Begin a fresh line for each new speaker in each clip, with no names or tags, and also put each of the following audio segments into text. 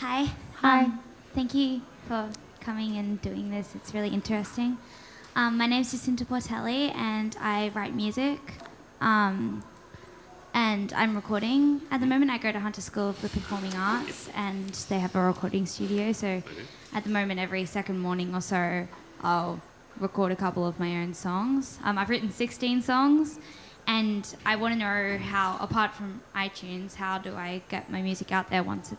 Hi.
Hi.
Thank you for coming and doing this. It's really interesting. My name's Jacinta Portelli, and I write music. Um, and I'm recording. At the moment, I go to Hunter School of the Performing Arts, and they have a recording studio. So at the moment, every second morning or so, I'll record a couple of my own songs. I've written 16 songs, and I want to know how, apart from iTunes, how do I get my music out there once it's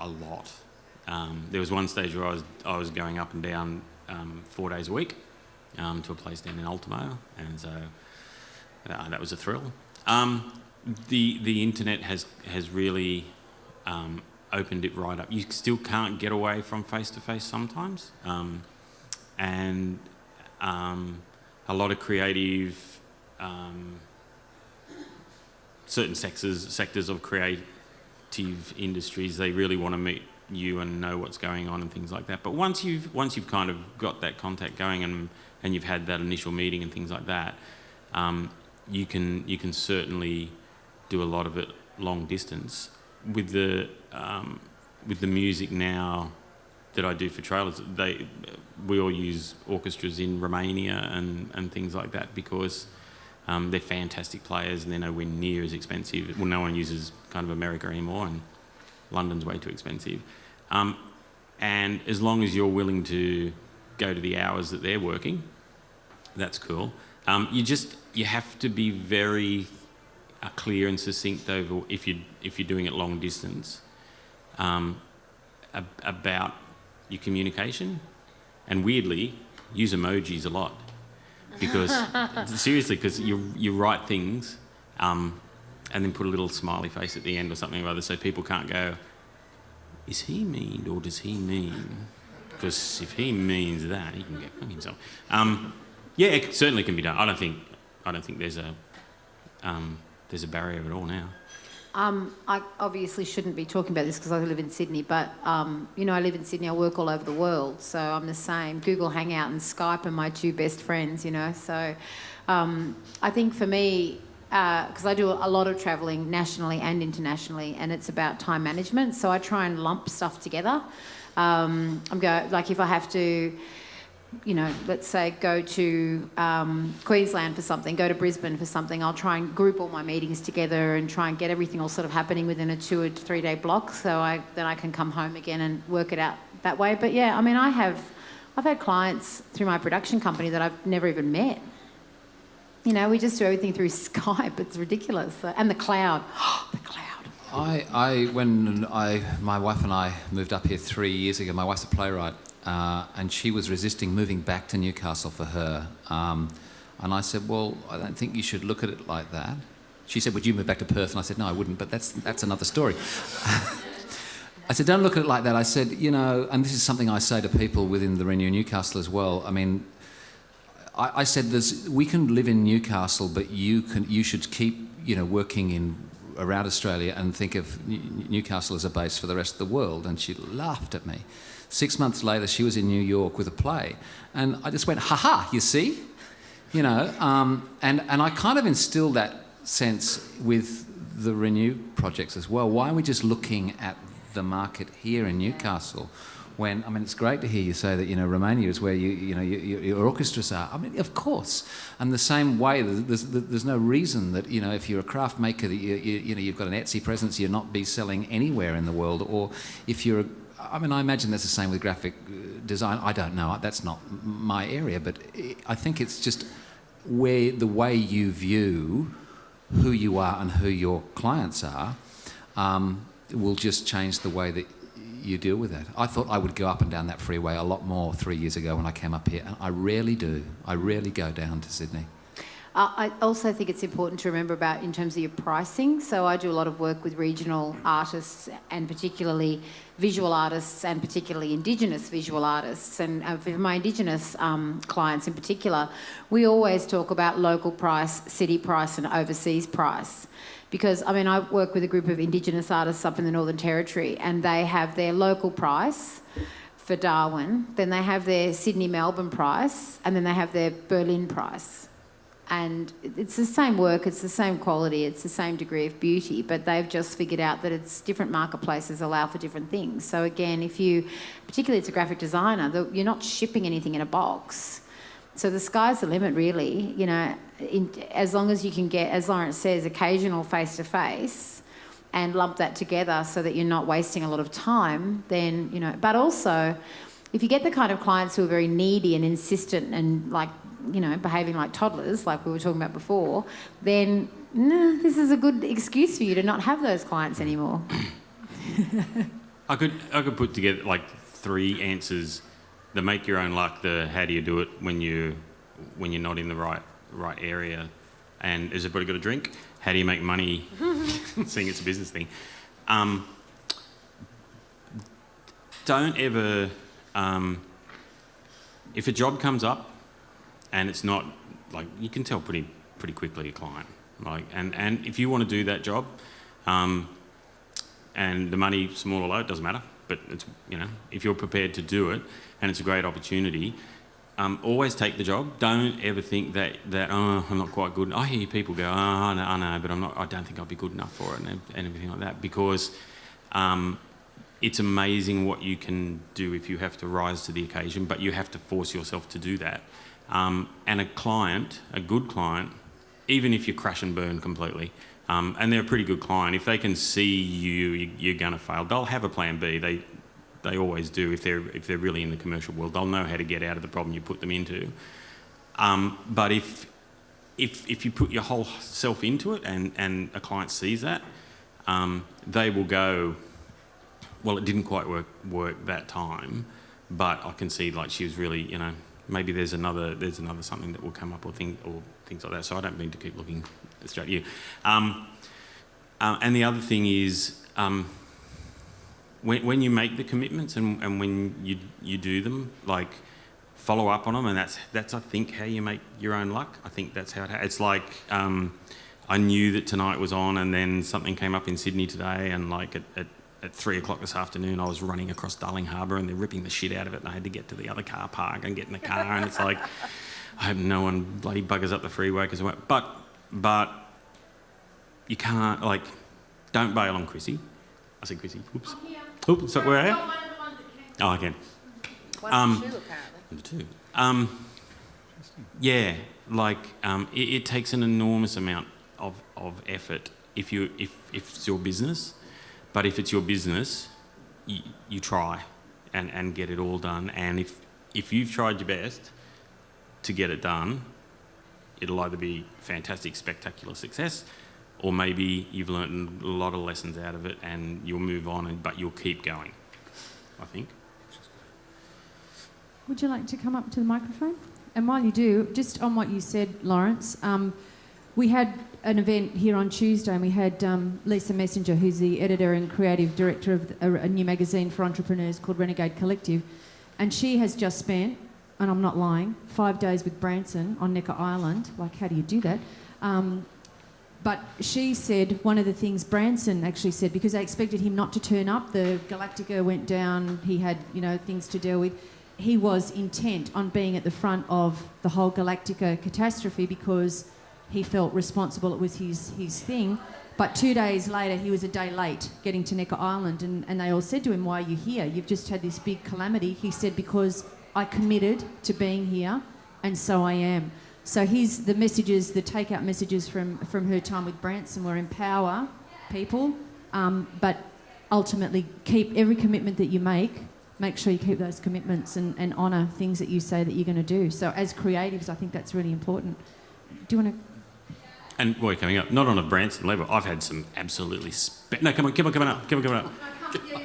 a lot. There was one stage where I was going up and down 4 days a week to a place down in Ultimo, and so that was a thrill. The internet has really opened it right up. You still can't get away from face-to-face sometimes, and a lot of creative, certain sectors of creative industries, they really want to meet you and know what's going on and things like that. But once you've kind of got that contact going and you've had that initial meeting and things like that, you can certainly do a lot of it long distance. With the music now that I do for trailers, we all use orchestras in Romania and things like that because they're fantastic players and they're nowhere near as expensive. Well, no one uses kind of America anymore, and London's way too expensive. And as long as you're willing to go to the hours that they're working, that's cool. You have to be very clear and succinct over if you're doing it long distance about your communication, and weirdly use emojis a lot because seriously, because you write things and then put a little smiley face at the end or something or other, so people can't go, is he mean or does he mean? Because if he means that, he can get fucking himself. Yeah, it certainly can be done. I don't think there's a barrier at all now.
I obviously shouldn't be talking about this because I live in Sydney, but, I live in Sydney, I work all over the world, so I'm the same. Google Hangout and Skype are my two best friends, so I think for me, because I do a lot of travelling nationally and internationally, and it's about time management, so I try and lump stuff together. If I have to, let's say go to Queensland for something, go to Brisbane for something, I'll try and group all my meetings together and try and get everything all sort of happening within a 2 or 3 day block, so then I can come home again and work it out that way. But yeah, I mean, I've had clients through my production company that I've never even met. We just do everything through Skype. It's ridiculous. And the cloud. The cloud.
When my wife and I moved up here 3 years ago, my wife's a playwright, and she was resisting moving back to Newcastle for her. And I said, well, I don't think you should look at it like that. She said, would you move back to Perth? And I said, no, I wouldn't, but that's another story. I said, don't look at it like that. I said, and this is something I say to people within the Renew Newcastle as well. I mean, I said, we can live in Newcastle, but you should keep, working around Australia and think of Newcastle as a base for the rest of the world. And she laughed at me. 6 months later, she was in New York with a play, and I just went, ha, you see, and I kind of instilled that sense with the Renew projects as well. Why are we just looking at the market here in Newcastle? When, I mean, it's great to hear you say that, Romania is where your orchestras are. I mean, of course. And the same way, there's no reason that, if you're a craft maker, that you've got an Etsy presence, you'll not be selling anywhere in the world. Or if you're I imagine that's the same with graphic design. I don't know. That's not my area. But I think it's just the way you view who you are and who your clients are will just change the way that you deal with that. I thought I would go up and down that freeway a lot more 3 years ago when I came up here, and I rarely do. I rarely go down to Sydney.
I also think it's important to remember about in terms of your pricing. So I do a lot of work with regional artists and particularly visual artists and particularly Indigenous visual artists. And for my Indigenous clients in particular, we always talk about local price, city price and overseas price. Because, I work with a group of Indigenous artists up in the Northern Territory, and they have their local price for Darwin, then they have their Sydney-Melbourne price, and then they have their Berlin price. And it's the same work, it's the same quality, it's the same degree of beauty, but they've just figured out that it's different marketplaces allow for different things. So again, particularly as a graphic designer, you're not shipping anything in a box. So the sky's the limit, really. As long as you can get, as Lawrence says, occasional face-to-face and lump that together so that you're not wasting a lot of time, then, But also, if you get the kind of clients who are very needy and insistent and, behaving like toddlers, like we were talking about before, then, this is a good excuse for you to not have those clients anymore.
I could put together like 3 answers: the make your own luck, the how do you do it when you're not in the right area, and has everybody got a drink? How do you make money? Seeing it's a business thing. Don't ever, if a job comes up and it's not, like, you can tell pretty quickly a client, like, and if you want to do that job, and the money small or low, it doesn't matter, but it's, you know, if you're prepared to do it and it's a great opportunity, always take the job. Don't ever think that oh, I'm not quite good. I hear people go, oh, I know, but I don't think I'll be good enough for it, and everything like that, because it's amazing what you can do if you have to rise to the occasion, but you have to force yourself to do that. And a good client, even if you crash and burn completely, and they're a pretty good client, if they can see you're going to fail, they'll have a plan B. They always do. If they're really in the commercial world, they'll know how to get out of the problem you put them into. But if you put your whole self into it and a client sees that, they will go, well, it didn't quite work that time, but I can see, like, she was really, you know, maybe there's another something that will come up or things like that. So I don't mean to keep looking straight at you. And the other thing is, when you make the commitments and when you do them, like, follow up on them, and that's I think how you make your own luck. I think that's how it's like. I knew that tonight was on, and then something came up in Sydney today, and like at 3 o'clock this afternoon, I was running across Darling Harbour, and they're ripping the shit out of it, and I had to get to the other car park and get in the car, and it's like, I hope no one bloody buggers up the freeway, but you can't, like, don't bail on Chrissy. I said Chrissy. Oops. Oops. So where are you? Oh, I can.
One or two, apparently.
Number 2. Yeah, like, it takes an enormous amount of effort if it's your business. But if it's your business, you try and get it all done. And if you've tried your best to get it done, it'll either be fantastic, spectacular success, or maybe you've learned a lot of lessons out of it and you'll move on, but you'll keep going, I think.
Would you like to come up to the microphone? And while you do, just on what you said, Lawrence, we had an event here on Tuesday, and we had Lisa Messenger, who's the editor and creative director of a new magazine for entrepreneurs called Renegade Collective, and she has just spent, and I'm not lying, 5 days with Branson on Necker Island. Like, how do you do that? But she said one of the things Branson actually said, because they expected him not to turn up, the Galactica went down, he had, you know, things to deal with. He was intent on being at the front of the whole Galactica catastrophe because he felt responsible, it was his thing. But 2 days later, he was a day late getting to Necker Island, and they all said to him, why are you here? You've just had this big calamity. He said, because I committed to being here, and so I am. So the messages, the takeout messages from her time with Branson were empower people, but ultimately keep every commitment that you make sure you keep those commitments and honour things that you say that you're going to do. So as creatives, I think that's really important. Do you want to...
And boy, coming up, not on a Branson level, I've had some absolutely... No, come on up.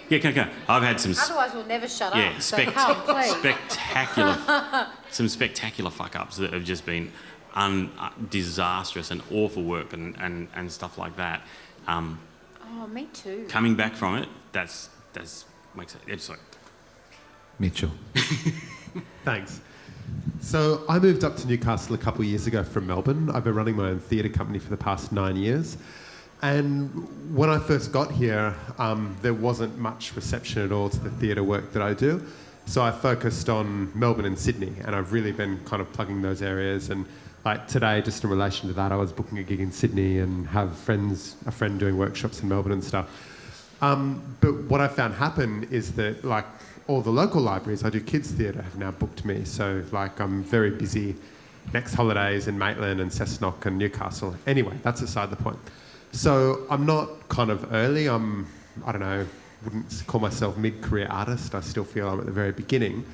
Yeah, come. I've had some...
Otherwise we'll never shut
yeah,
up. So come, please.
Some spectacular fuck-ups that have just been disastrous and awful work and stuff like that.
Oh, me too.
Coming back from it, that's makes it... It's like...
Mitchell.
Thanks. So I moved up to Newcastle a couple of years ago from Melbourne. I've been running my own theatre company for the past 9 years. And when I first got here, there wasn't much reception at all to the theatre work that I do. So I focused on Melbourne and Sydney, and I've really been kind of plugging those areas. And like today, just in relation to that, I was booking a gig in Sydney and have a friend doing workshops in Melbourne and stuff. But what I found happen is that, like, all the local libraries, I do kids theatre, have now booked me. So, like, I'm very busy next holidays in Maitland and Cessnock and Newcastle. Anyway, that's aside the point. So I'm not kind of early. I don't know, wouldn't call myself mid-career artist. I still feel I'm at the very beginning.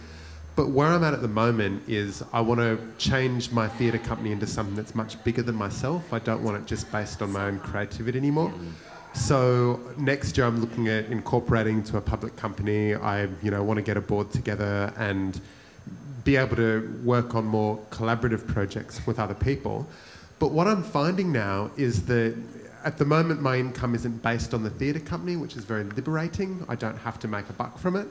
But where I'm at the moment is I want to change my theatre company into something that's much bigger than myself. I don't want it just based on my own creativity anymore. So next year I'm looking at incorporating to a public company. I want to get a board together and be able to work on more collaborative projects with other people. But what I'm finding now is that at the moment my income isn't based on the theatre company, which is very liberating. I don't have to make a buck from it.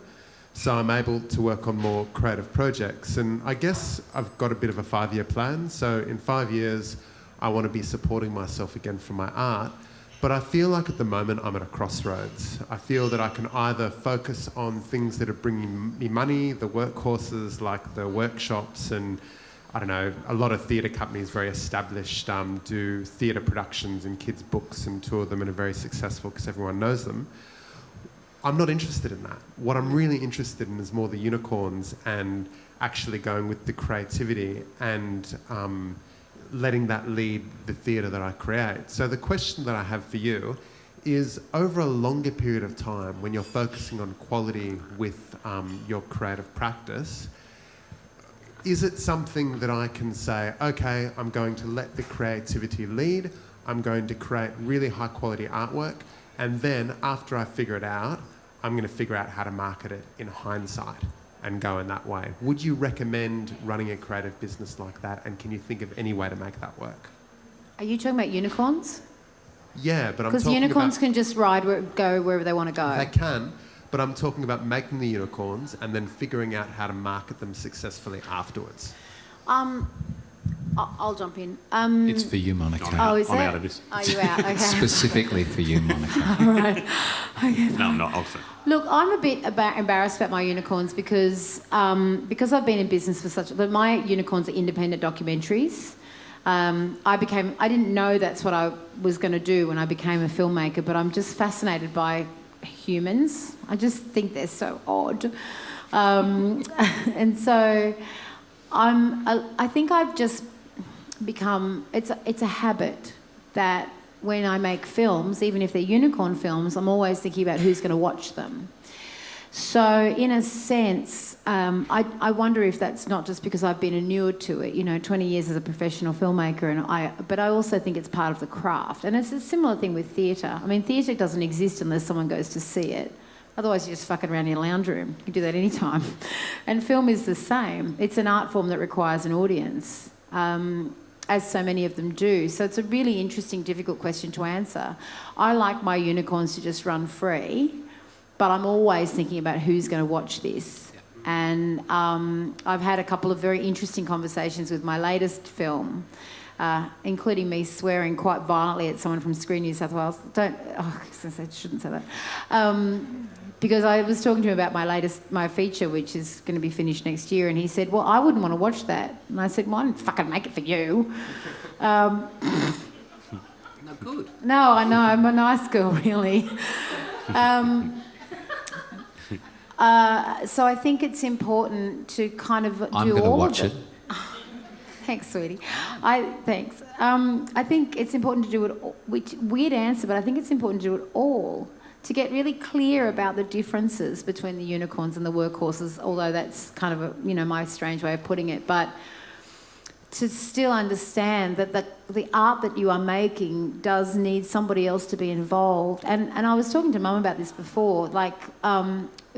So I'm able to work on more creative projects. And I guess I've got a bit of a 5-year plan. So in 5 years, I want to be supporting myself again from my art. But I feel like at the moment I'm at a crossroads. I feel that I can either focus on things that are bringing me money, the workhorses like the workshops and, I don't know, a lot of theatre companies, very established, do theatre productions and kids' books, and 2 of them are very successful because everyone knows them. I'm not interested in that. What I'm really interested in is more the unicorns and actually going with the creativity and letting that lead the theatre that I create. So the question that I have for you is, over a longer period of time, when you're focusing on quality with your creative practice, is it something that I can say, okay, I'm going to let the creativity lead, I'm going to create really high quality artwork, and then after I figure it out, I'm going to figure out how to market it in hindsight and go in that way? Would you recommend running a creative business like that, and can you think of any way to make that work?
Are you talking about unicorns?
Yeah, but I'm talking
Because unicorns
about,
can just go wherever they want to go.
they can, but I'm talking about making the unicorns and then figuring out how to market them successfully afterwards.
I'll jump in.
It's for you, Monica.
Oh, is
I'm
it?
out of this.
Are you out? Okay.
Specifically for you, Monica.
All right. Okay.
No, I'm not. I'll say.
Look, I'm a bit embarrassed about my unicorns because I've been in business for but my unicorns are independent documentaries. I didn't know that's what I was going to do when I became a filmmaker, but I'm just fascinated by humans. I just think they're so odd. And so I think I've just become, it's a habit that when I make films, even if they're unicorn films, I'm always thinking about who's going to watch them. So in a sense, I wonder if that's not just because I've been inured to it, 20 years as a professional filmmaker, but I also think it's part of the craft. And it's a similar thing with theatre. I mean, theatre doesn't exist unless someone goes to see it. Otherwise, you're just fucking around in your lounge room. You can do that anytime. And film is the same. It's an art form that requires an audience, as so many of them do. So it's a really interesting, difficult question to answer. I like my unicorns to just run free, but I'm always thinking about who's going to watch this. And I've had a couple of very interesting conversations with my latest film, including me swearing quite violently at someone from Screen New South Wales. I shouldn't say that. Because I was talking to him about my feature, which is going to be finished next year, and he said, well, I wouldn't want to watch that. And I said, well, I didn't fucking make it for you.
No good.
No, I know, I'm a nice girl, really. So I think it's important to kind of do all of it.
I'm going to watch it.
Thanks, sweetie. Thanks. I think it's important to do it, which weird answer, but I think it's important to do it all, to get really clear about the differences between the unicorns and the workhorses, although that's kind of my strange way of putting it, but to still understand that the art that you are making does need somebody else to be involved. And I was talking to Mum about this before,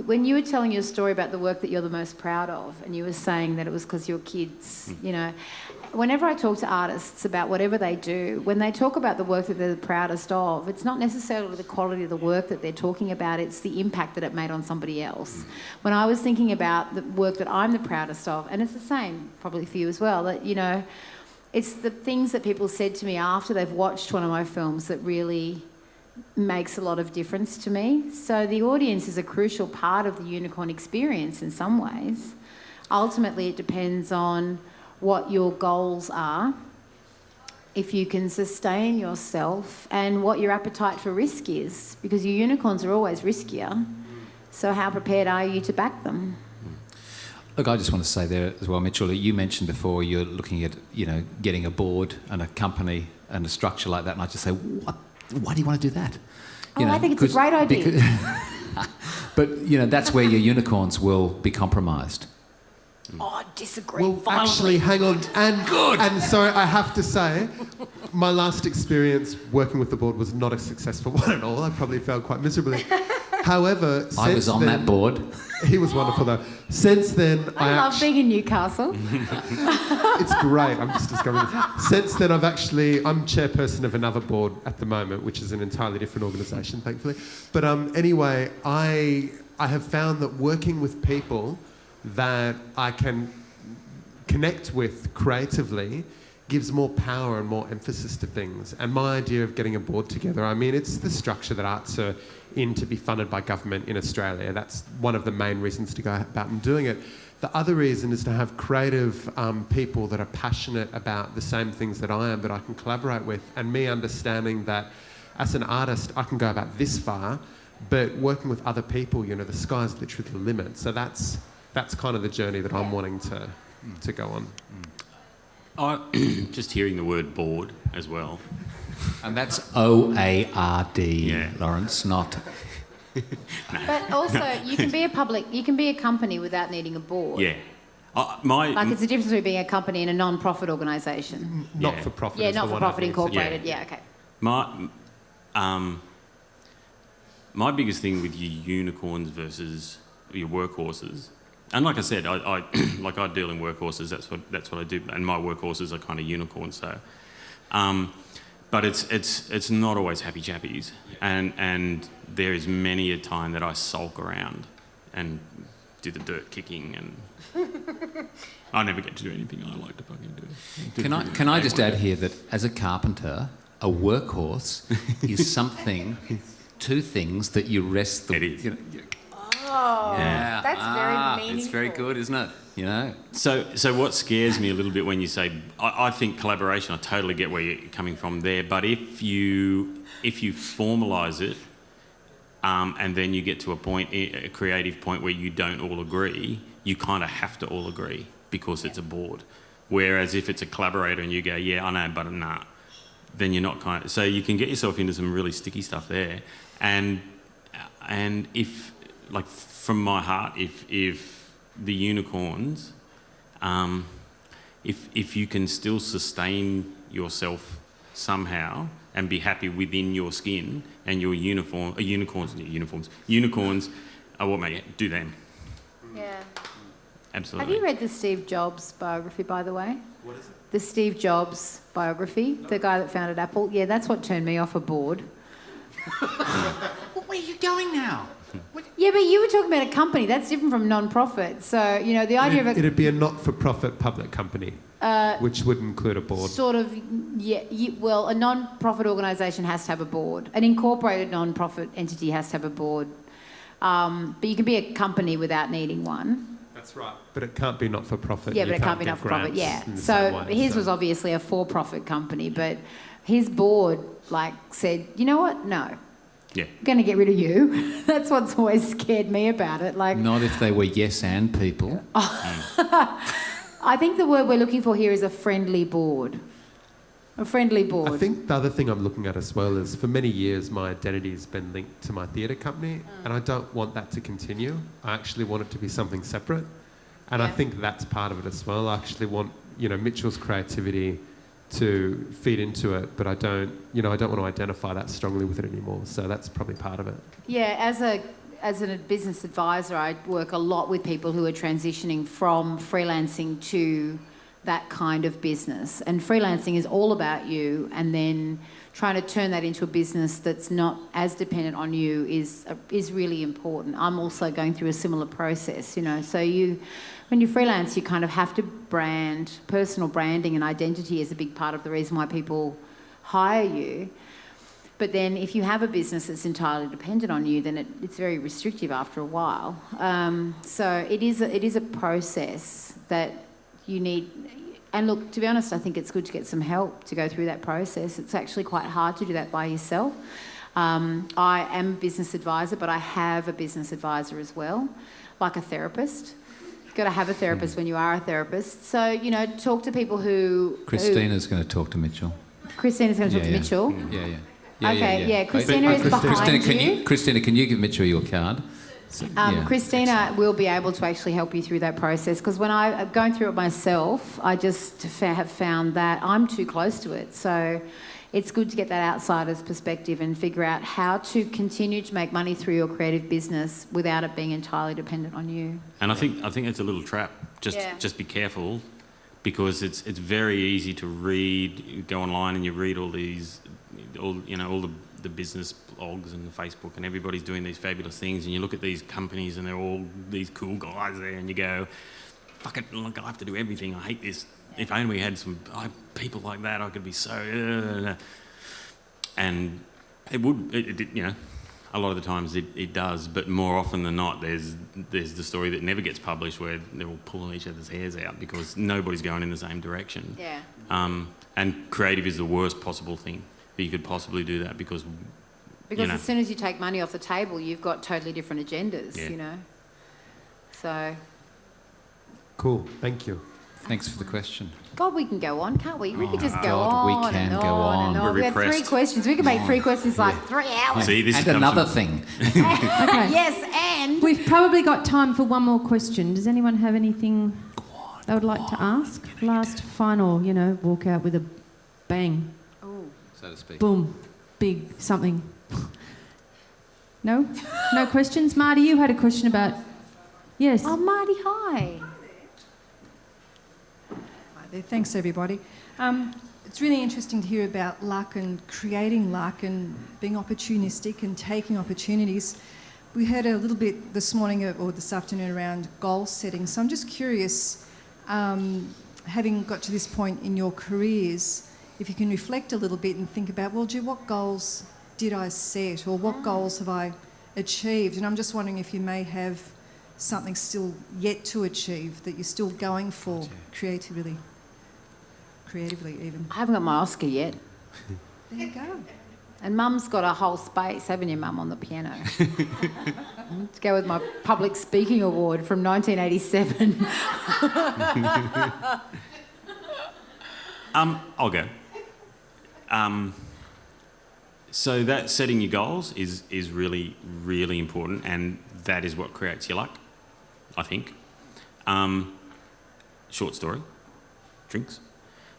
when you were telling your story about the work that you're the most proud of, and you were saying that it was because your kids, whenever I talk to artists about whatever they do, when they talk about the work that they're the proudest of, it's not necessarily the quality of the work that they're talking about, it's the impact that it made on somebody else. When I was thinking about the work that I'm the proudest of, and it's the same probably for you as well, that, it's the things that people said to me after they've watched one of my films that really makes a lot of difference to me. So the audience is a crucial part of the unicorn experience in some ways. Ultimately, it depends on what your goals are, if you can sustain yourself, and what your appetite for risk is, because your unicorns are always riskier. So how prepared are you to back them?
Look, I just want to say there as well, Mitchell, you mentioned before you're looking at, getting a board and a company and a structure like that, and I just say, why do you want to do that?
I think it's a great idea.
But, that's where your unicorns will be compromised.
Oh, I disagree
Well,
violently.
actually, hang on. And so I have to say, my last experience working with the board was not a successful one at all. I probably failed quite miserably. However,
I was on that board.
He was wonderful though. Since then,
I love being in Newcastle.
It's great. I'm just discovering this. Since then, I'm chairperson of another board at the moment, which is an entirely different organisation, thankfully. But anyway, I have found that working with people that I can connect with creatively gives more power and more emphasis to things. And my idea of getting a board together, I mean, it's the structure that arts are in to be funded by government in Australia. That's one of the main reasons to go about and doing it. The other reason is to have creative people that are passionate about the same things that I am, that I can collaborate with, and me understanding that as an artist, I can go about this far, but working with other people, you know, the sky's literally the limit. So that's kind of the journey that I'm wanting to go on.
Just hearing the word board as well.
And that's OARD,
Yeah.
Lawrence, not...
But also, you can be a company without needing a board.
Yeah.
It's the difference between being a company and a non-profit organisation.
Not for profit.
Yeah,
is the
not for
one
profit
I've used.
incorporated. Yeah, okay.
My biggest thing with your unicorns versus your workhorses, and like I said, I deal in workhorses. That's what I do, and my workhorses are kind of unicorns. So, but it's not always happy chappies, and there is many a time that I sulk around and do the dirt kicking, and I never get to do anything I like to fucking do.
Can I just add here that as a carpenter, a workhorse is two things that you rest the...
It is.
Yeah.
That's very meaningful.
It's very good, isn't it? You know.
So what scares me a little bit when you say, I think collaboration, I totally get where you're coming from there, but if you formalise it, and then you get to a creative point where you don't all agree, you kind of have to all agree because it's a board. Whereas if it's a collaborator and you go, yeah, I know, but nah, then you're not kind of... So you can get yourself into some really sticky stuff there. And if, like, from my heart, if the unicorns, if you can still sustain yourself somehow and be happy within your skin and your unicorns are what make it, do them.
Yeah.
Absolutely.
Have you read the Steve Jobs biography, by the way?
What is it?
The Steve Jobs biography, the guy that founded Apple. Yeah, that's what turned me off a board.
Where are you going now?
Yeah, but you were talking about a company. That's different from non-profit. So, you know, the idea of
It'd be a not-for-profit public company, which would include a board.
Sort of, yeah. Well, a non-profit organisation has to have a board. An incorporated non-profit entity has to have a board. But you can be a company without needing one.
That's right. But it can't be not-for-profit.
Yeah,
You
but it can't be
get
not-for-profit,
grants
yeah.
in the
So
same way,
his was obviously a for-profit company, but his board, said, you know what? No.
Yeah.
I'm going to get rid of you. That's what's always scared me about it.
Not if they were yes and people.
I think the word we're looking for here is a friendly board. A friendly board.
I think the other thing I'm looking at as well is for many years my identity has been linked to my theatre company and I don't want that to continue. I actually want it to be something separate. And I think that's part of it as well. I actually want, Mitchell's creativity to feed into it, but I don't want to identify that strongly with it anymore. So that's probably part of it.
Yeah, as a business advisor, I work a lot with people who are transitioning from freelancing to that kind of business. And freelancing is all about you, and then trying to turn that into a business that's not as dependent on you is really important. I'm also going through a similar process, So when you freelance, you kind of have to brand. Personal branding and identity is a big part of the reason why people hire you. But then if you have a business that's entirely dependent on you, then it's very restrictive after a while. So it is a process that you need. And look, to be honest, I think it's good to get some help to go through that process. It's actually quite hard to do that by yourself. I am a business advisor, but I have a business advisor as well, like a therapist. You've got to have a therapist when you are a therapist. So, talk to people who...
Christina's going to talk to Mitchell.
Christina's going to talk to Mitchell?
Yeah.
Okay, Christina is behind you.
Christina, can you give Mitchell your card? Yeah,
Christina will be able to actually help you through that process, because when I'm going through it myself, I just have found that I'm too close to it. So it's good to get that outsider's perspective and figure out how to continue to make money through your creative business without it being entirely dependent on you.
And I think it's a little trap. Just be careful, because it's very easy to go online and you read all the business blogs and Facebook, and everybody's doing these fabulous things, and you look at these companies and they're all these cool guys there, and you go, fuck it, look, I have to do everything. I hate this. If only we had some people like that, I could be so... And it would, a lot of the times it does, but more often than not, there's the story that never gets published where they're all pulling each other's hairs out because nobody's going in the same direction.
Yeah.
And creative is the worst possible thing that you could possibly do that, because
as soon as you take money off the table, you've got totally different agendas, So...
Cool, thank you.
Thanks for the question.
God, we can go on, can't we? We could just go
God, we
on
can
and
go on.
and on.
We're
We have 3
repressed.
questions. We can make 3 questions like 3 hours.
See, this
And
comes
another
from-
thing.
Okay.
Yes, and...
We've probably got time for one more question. Does anyone have anything they would like to ask? Last, final, walk out with a bang.
Ooh.
So to speak.
Boom. Big something. No? No questions? Marty, you had a question about... Yes.
Oh, Marty, hi.
Hi there. Thanks, everybody. It's really interesting to hear about luck and creating luck and being opportunistic and taking opportunities. We heard a little bit this morning or this afternoon around goal setting. So I'm just curious, having got to this point in your careers, if you can reflect a little bit and think about, well, gee, what goals did I set, or what goals have I achieved? And I'm just wondering if you may have something still yet to achieve that you're still going for creatively even.
I haven't got my Oscar yet.
There you go.
And Mum's got a whole space, haven't you, Mum, on the piano? To go with my public speaking award from 1987.
I'll go. So that setting your goals is really, really important, and that is what creates your luck, I think. Short story, drinks.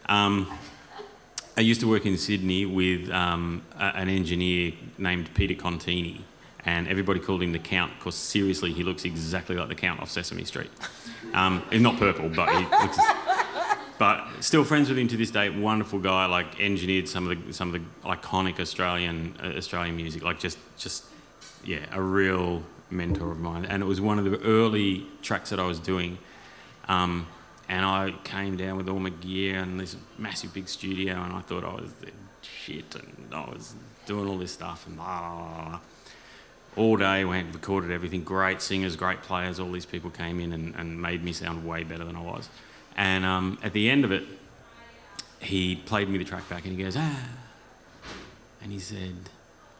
I used to work in Sydney with an engineer named Peter Contini, and everybody called him the Count because, seriously, he looks exactly like the Count off Sesame Street. He's not purple, but he looks... But still friends with him to this day. Wonderful guy, like engineered some of the iconic Australian music. Like just a real mentor of mine. And it was one of the early tracks that I was doing. And I came down with all my gear and this massive big studio, and I thought I was the shit, and I was doing all this stuff and blah, blah, blah, blah. All day, went, recorded everything. Great singers, great players. All these people came in and made me sound way better than I was. And at the end of it, he played me the track back and he goes, and he said,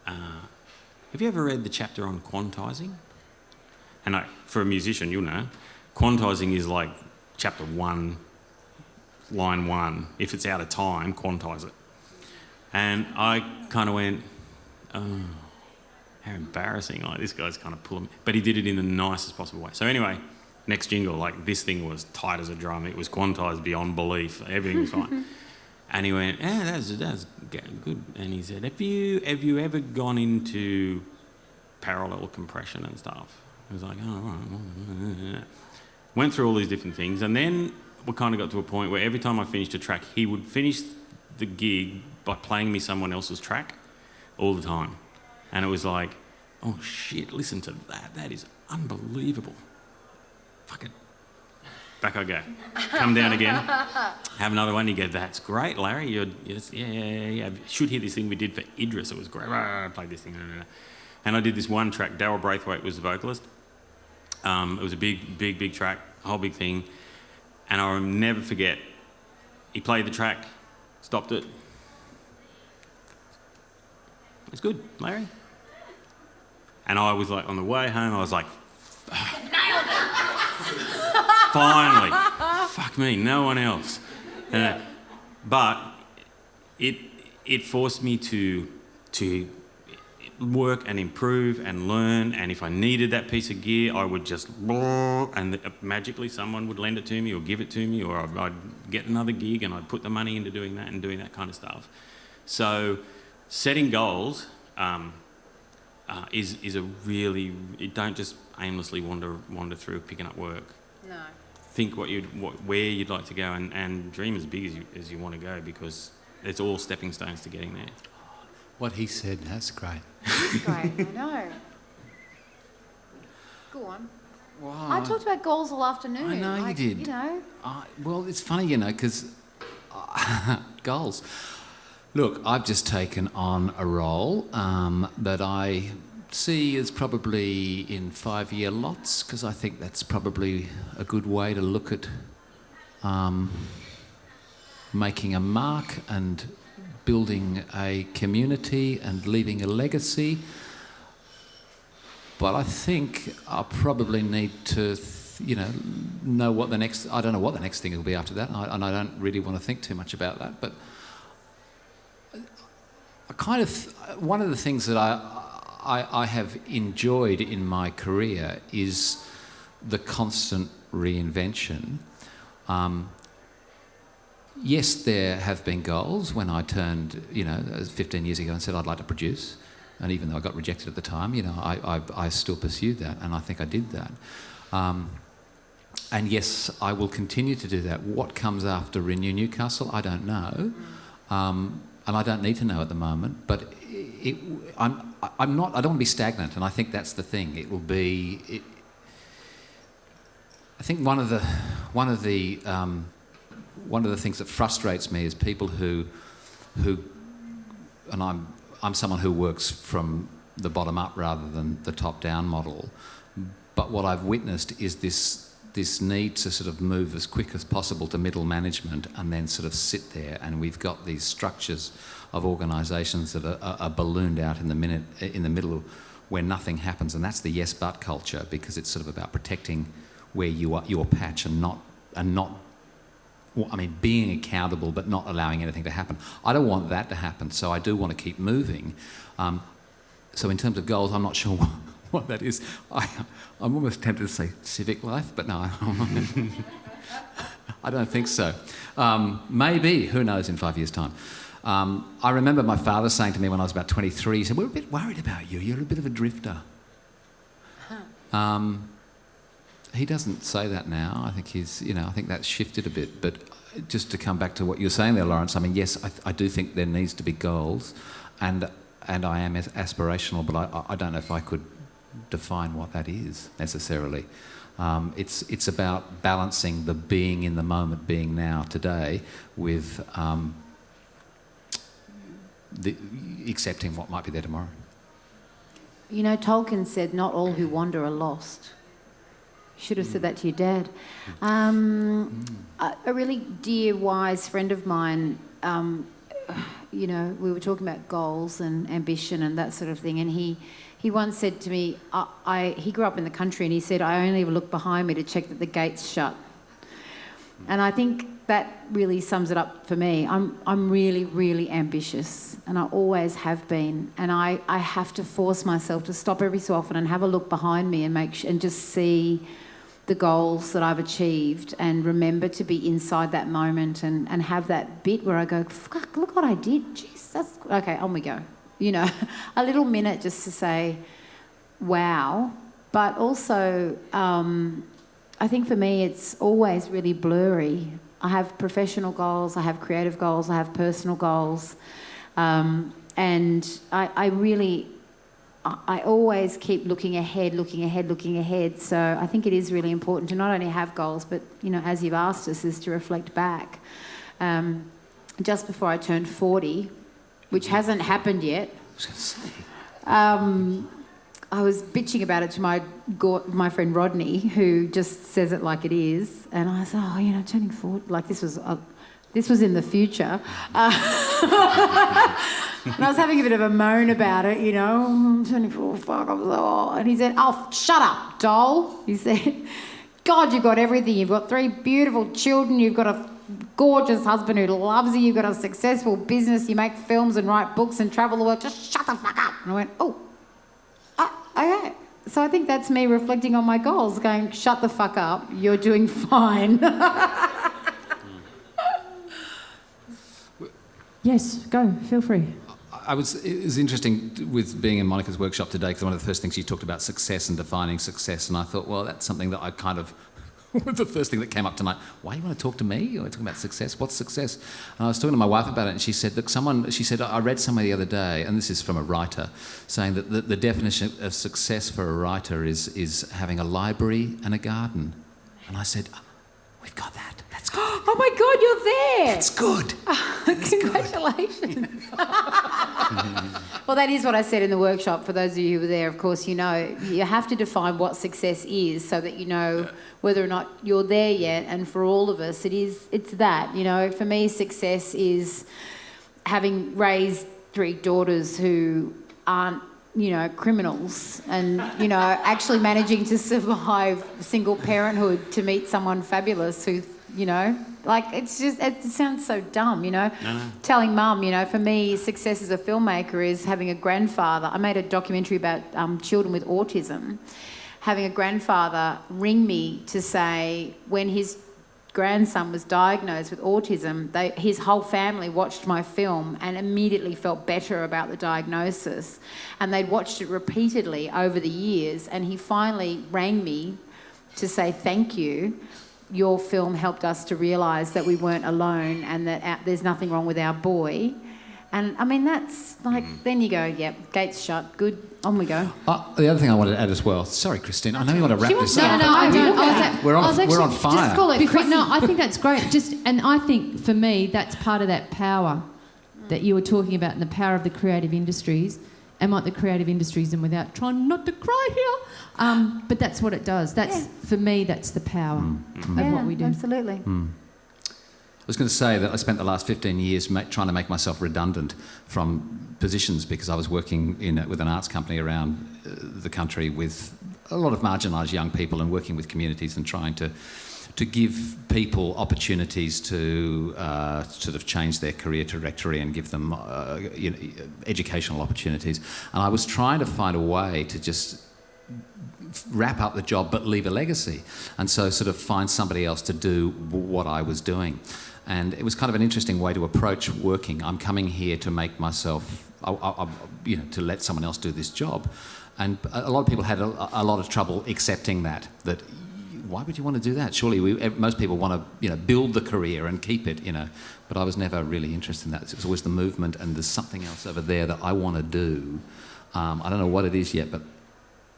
have you ever read the chapter on quantizing? And for a musician, you'll know, quantizing is like chapter 1, line 1. If it's out of time, quantize it. And I kind of went, oh, how embarrassing. Like, this guy's kind of pulling... But he did it in the nicest possible way. So anyway... Next jingle, like, this thing was tight as a drum. It was quantized beyond belief. Everything was fine. And he went, that's good. And he said, have you ever gone into parallel compression and stuff? I was like, oh, right. Went through all these different things. And then we kind of got to a point where every time I finished a track, he would finish the gig by playing me someone else's track all the time. And it was like, oh, shit, listen to that. That is unbelievable. Fuck it. Back I go. Come down again. Have another one. You go, that's great, Larry. Yeah. Should hear this thing we did for Idris. It was great. I played this thing. And I did this one track. Darryl Braithwaite was the vocalist. It was a big track, a whole big thing. And I'll never forget, he played the track, stopped it. It's good, Larry. And I was like, on the way home, I was like, nailed it! Finally. Fuck me, no one else. But it forced me to work and improve and learn, and if I needed that piece of gear, I would just and magically someone would lend it to me or give it to me, or I'd get another gig and I'd put the money into doing that and doing that kind of stuff. So setting goals is a really, you don't just aimlessly wander through picking up work.
No.
Think where you'd like to go, and dream as big as you want to go, because it's all stepping stones to getting there.
What he said, that's great.
That's great, I know. Go on.
Wow.
I talked about goals all afternoon.
I know you did.
You know.
Well, it's funny, because goals. Look, I've just taken on a role that I see as probably in 5-year lots, because I think that's probably a good way to look at making a mark and building a community and leaving a legacy. But I think I probably need to, know what the next... I don't know what the next thing will be after that, and I don't really want to think too much about that. But one of the things that I have enjoyed in my career is the constant reinvention. Yes, there have been goals. When I turned, 15 years ago and said I'd like to produce, and even though I got rejected at the time, I still pursued that, and I think I did that. And yes, I will continue to do that. What comes after Renew Newcastle, I don't know, and I don't need to know at the moment. But I'm not. I don't want to be stagnant, and I think that's the thing. It will be. I think one of the things that frustrates me is people who, and I'm someone who works from the bottom up rather than the top down model. But what I've witnessed is this need to sort of move as quick as possible to middle management and then sort of sit there, and we've got these structures of organisations that are ballooned out in the middle where nothing happens, and that's the yes but culture, because it's sort of about protecting where you are, your patch, and not being accountable but not allowing anything to happen. I don't want that to happen, so I do want to keep moving. So in terms of goals, I'm not sure what that is. I'm almost tempted to say civic life, but no, I don't think so. Maybe, who knows, in 5 years' time. I remember my father saying to me when I was about 23, he said, "We're a bit worried about you. You're a bit of a drifter." He doesn't say that now. I think I think that's shifted a bit. But just to come back to what you were saying there, Lawrence, yes, I do think there needs to be goals, and I am aspirational, but I don't know if I could define what that is necessarily. It's about balancing the being in the moment, being now, today, with accepting what might be there tomorrow.
Tolkien said, "Not all who wander are lost." You should have said that to your dad. A really dear, wise friend of mine, we were talking about goals and ambition and that sort of thing, and he once said to me, he grew up in the country, and he said, "I only look behind me to check that the gate's shut." And I think that really sums it up for me. I'm really, really ambitious, and I always have been, and I have to force myself to stop every so often and have a look behind me and just see the goals that I've achieved, and remember to be inside that moment and have that bit where I go, "Fuck, look what I did. Jeez, that's... Okay, on we go." A little minute just to say, wow. But also, I think for me it's always really blurry. I have professional goals, I have creative goals, I have personal goals. And I always keep looking ahead. So I think it is really important to not only have goals, but, as you've asked us, is to reflect back. Just before I turned 40, which hasn't happened yet, I was bitching about it to my friend Rodney, who just says it like it is. And I said, turning 40, like this was in the future. And I was having a bit of a moan about it, I'm turning 40, fuck, I'm so old. And he said, "Oh, shut up, doll." He said, "God, you've got everything. You've got 3 beautiful children. You've got a gorgeous husband who loves you, you've got a successful business, you make films and write books and travel the world, just shut the fuck up. And I went, okay. So I think that's me reflecting on my goals, going, shut the fuck up, you're doing fine.
Yes, go, feel free.
It was interesting with being in Monica's workshop today, because one of the first things she talked about success and defining success, and I thought, well, that's something that I kind of the first thing that came up tonight. Why do you want to talk to me? You're talking about success. What's success? And I was talking to my wife about it, and she said, look, I read somewhere the other day, and this is from a writer, saying that the definition of success for a writer is having a library and a garden. And I said, we've got that. That's good.
Oh my God, you're there.
That's good.
Congratulations. Well, that is what I said in the workshop. For those of you who were there, of course, you know, you have to define what success is so that you know whether or not you're there yet. And for all of us, it's that, you know. For me, success is having raised 3 daughters who aren't, you know, criminals, and, you know, actually managing to survive single parenthood to meet someone fabulous who, you know, like, it's just, it sounds so dumb, you know.
No.
Telling mum, you know, for me, success as a filmmaker is having a grandfather. I made a documentary about children with autism. Having a grandfather ring me to say when his grandson was diagnosed with autism, his whole family watched my film and immediately felt better about the diagnosis. And they'd watched it repeatedly over the years, and he finally rang me to say thank you. Your film helped us to realise that we weren't alone and that there's nothing wrong with our boy. And, I mean, that's like, then you go, yep, gates shut, good, on we go.
The other thing I wanted to add as well, sorry, Christine, I know you want to wrap this up.
No, I don't.
We're on fire.
Just call it
No, I think that's great. And I think, for me, that's part of that power that you were talking about, and the power of the creative industries, and what the creative industries, and without trying not to cry here, but that's what it does. For me, that's the power of what we do.
Absolutely.
I was going to say that I spent the last 15 years trying to make myself redundant from positions, because I was working with an arts company around the country with a lot of marginalised young people, and working with communities and trying to give people opportunities to sort of change their career trajectory and give them educational opportunities. And I was trying to find a way to just wrap up the job but leave a legacy, and so sort of find somebody else to do what I was doing. And it was kind of an interesting way to approach working. I'm coming here to make myself, to let someone else do this job. And a lot of people had a lot of trouble accepting that why would you want to do that? Surely most people want to, build the career and keep it, But I was never really interested in that. It's always the movement, and there's something else over there that I want to do. I don't know what it is yet, but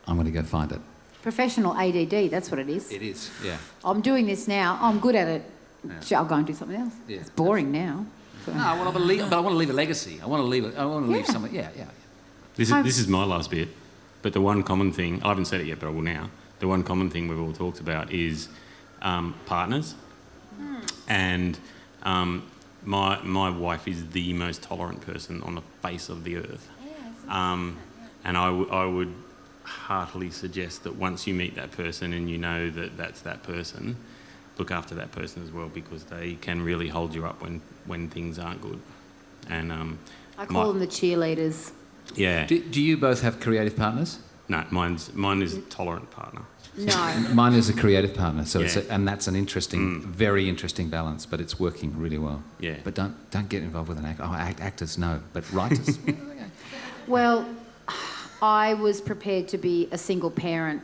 I'm going to go find it.
Professional ADD, that's what it is.
It is, yeah.
I'm doing this now. I'm good at it.
Yeah.
I'll go and do something else.
Yeah.
It's boring now.
No, but I want to leave a legacy. I want to leave something. Yeah.
This is my last bit, but the one common thing, I haven't said it yet, but I will now. The one common thing we've all talked about is partners. And my wife is the most tolerant person on the face of the earth. And I would heartily suggest that once you meet that person and you know that that's that person, look after that person as well, because they can really hold you up when things aren't good. And
I call them the cheerleaders.
Yeah.
Do you both have creative partners?
No, mine is a tolerant partner.
No.
Mine is a creative partner, so
Yeah.
and that's an interesting, very interesting balance, but it's working really well.
Yeah.
But don't get involved with an actor. Actors, no, but writers.
Well, I was prepared to be a single parent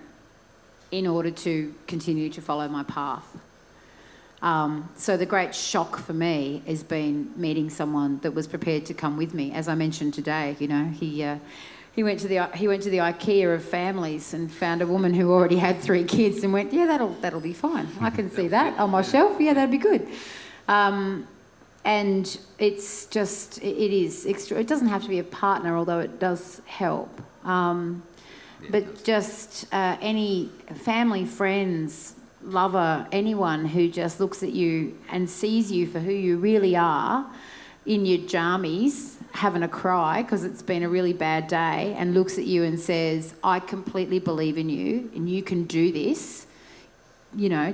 in order to continue to follow my path. So the great shock for me has been meeting someone that was prepared to come with me. As I mentioned today, he went to the IKEA of families and found a woman who already had 3 kids and went, yeah, that'll be fine. I can see that on my shelf. Yeah, that'd be good. And it's just, it is extra. It doesn't have to be a partner, although it does help. But just any family, friends, lover, anyone who just looks at you and sees you for who you really are in your jammies, having a cry because it's been a really bad day, and looks at you and says, I completely believe in you and you can do this.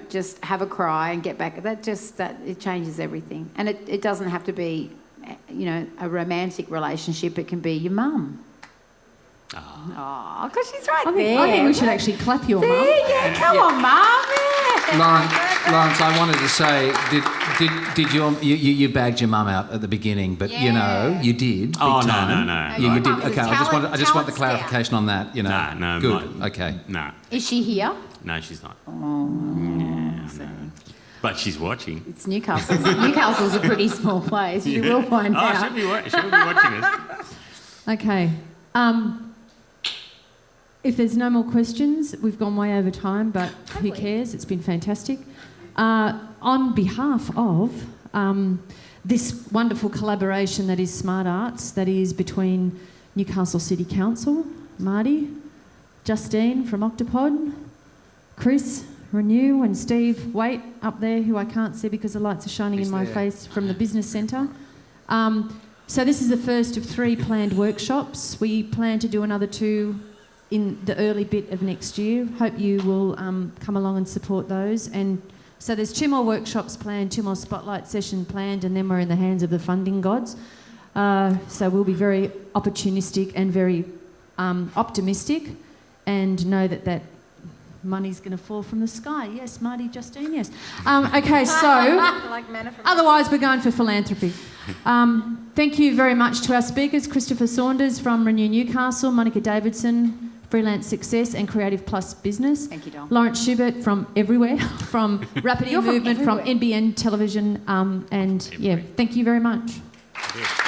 just have a cry and get back. That it changes everything. And it doesn't have to be, a romantic relationship. It can be your mum. Oh, because she's right there.
I think we should actually clap your mum.
Yeah, come on, mum. Yeah.
Lawrence, I wanted to say, did you bagged your mum out at the beginning, but you did.
Oh,
big time.
no.
You did.
Mum's
Okay,
a
I just want the
talent
clarification on that.
No.
Good. Okay.
No.
Is she here?
No, she's not.
Oh,
No. But she's watching.
it's Newcastle. Newcastle's a pretty small place. You will find out.
She'll be watching us.
Okay. If there's no more questions, we've gone way over time, but who cares? It's been fantastic. On behalf of this wonderful collaboration that is Smart Arts, that is between Newcastle City Council, Marty, Justine from Octapod, Chris, Renew, and Steve Waite up there, who I can't see because the lights are shining in my face, from the Business Centre. So this is the first of 3 planned workshops. We plan to do another 2 in the early bit of next year. Hope you will come along and support those. And so there's 2 more workshops planned, 2 more spotlight sessions planned, and then we're in the hands of the funding gods. So we'll be very opportunistic and very optimistic, and know that money's going to fall from the sky. Yes, Marty, Justine, yes. Okay, so otherwise we're going for philanthropy. Thank you very much to our speakers, Christopher Saunders from Renew Newcastle, Monica Davidson, Freelance Success and Creative Plus Business.
Thank you, Dom.
Lawrence Schubert from everywhere, from Rapid Movement, from NBN Television, and thank you very much.
Yeah.